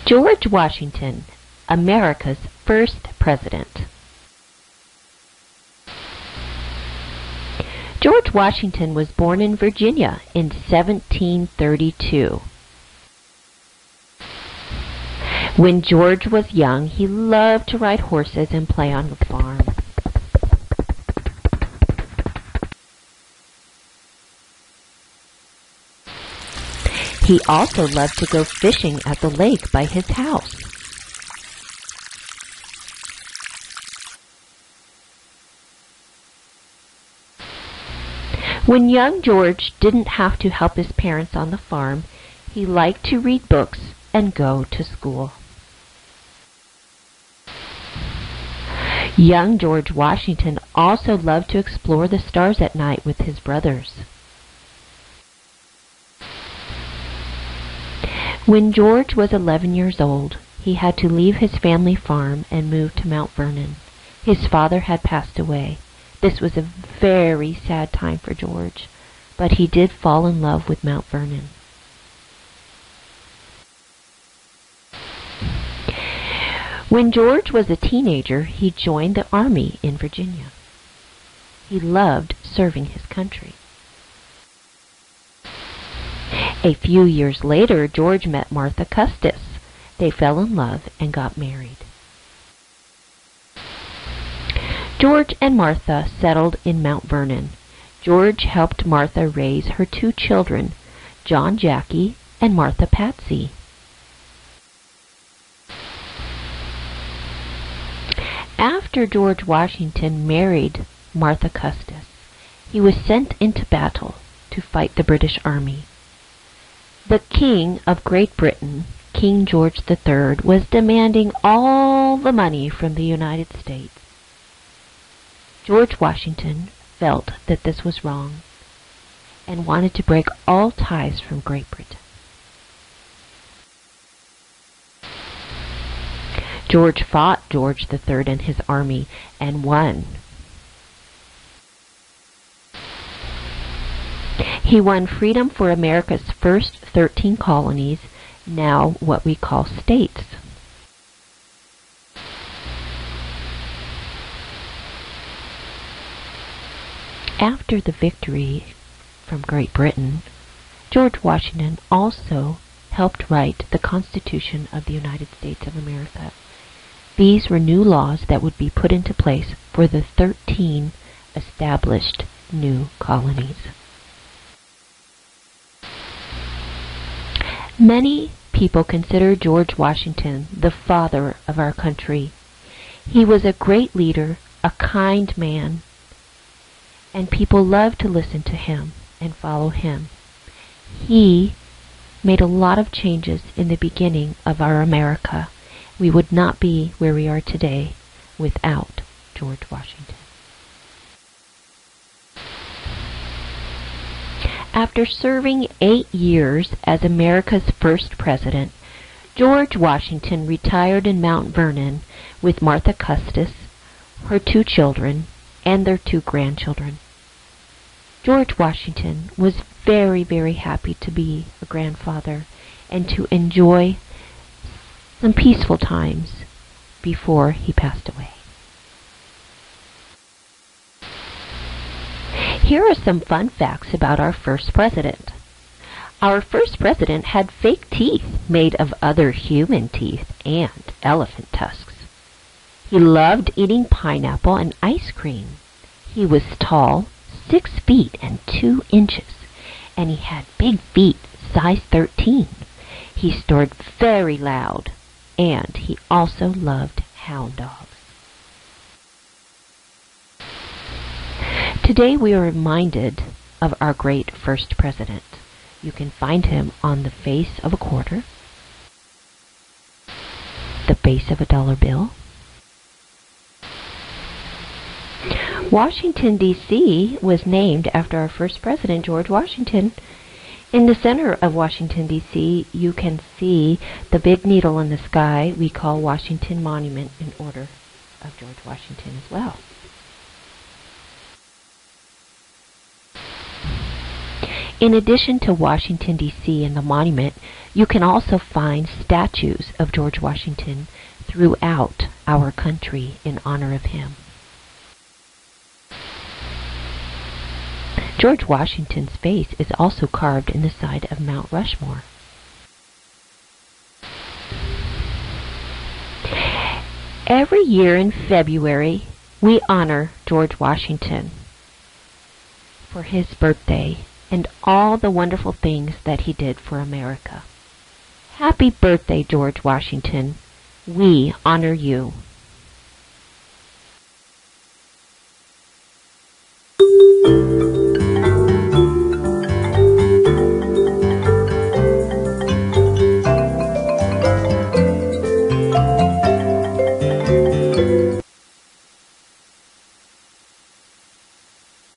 George Washington, America's first president. George Washington was born in Virginia in 1732. When George was young, he loved to ride horses and play on the farm. He also loved to go fishing at the lake by his house. When young George didn't have to help his parents on the farm, he liked to read books and go to school. Young George Washington also loved to explore the stars at night with his brothers. When George was 11 years old, he had to leave his family farm and move to Mount Vernon. His father had passed away. This was a very sad time for George, but he did fall in love with Mount Vernon. When George was a teenager, he joined the army in Virginia. He loved serving his country. A few years later, George met Martha Custis. They fell in love and got married. George and Martha settled in Mount Vernon. George helped Martha raise her two children, John Jackie and Martha Patsy. After George Washington married Martha Custis, he was sent into battle to fight the British Army. The King of Great Britain, King George III, was demanding all the money from the United States. George Washington felt that this was wrong and wanted to break all ties from Great Britain. George fought George III and his army and won. He won freedom for America's first 13 colonies, now what we call states. After the victory from Great Britain, George Washington also helped write the Constitution of the United States of America. These were new laws that would be put into place for the 13 established new colonies. Many people consider George Washington the father of our country. He was a great leader, a kind man, and people loved to listen to him and follow him. He made a lot of changes in the beginning of our America. We would not be where we are today without George Washington. After serving 8 years as America's first president, George Washington retired in Mount Vernon with Martha Custis, her 2 children, and their 2 grandchildren. George Washington was very, very happy to be a grandfather and to enjoy some peaceful times before he passed away. Here are some fun facts about our first president. Our first president had fake teeth made of other human teeth and elephant tusks. He loved eating pineapple and ice cream. He was tall, 6 feet and 2 inches, and he had big feet, size 13. He snored very loud, and he also loved hound dogs. Today we are reminded of our great first president. You can find him on the face of a quarter, the base of a dollar bill. Washington, D.C. was named after our first president, George Washington. In the center of Washington, D.C., you can see the big needle in the sky we call Washington Monument in honor of George Washington as well. In addition to Washington, D.C. and the monument, you can also find statues of George Washington throughout our country in honor of him. George Washington's face is also carved in the side of Mount Rushmore. Every year in February, we honor George Washington for his birthday and all the wonderful things that he did for America. Happy birthday, George Washington. We honor you.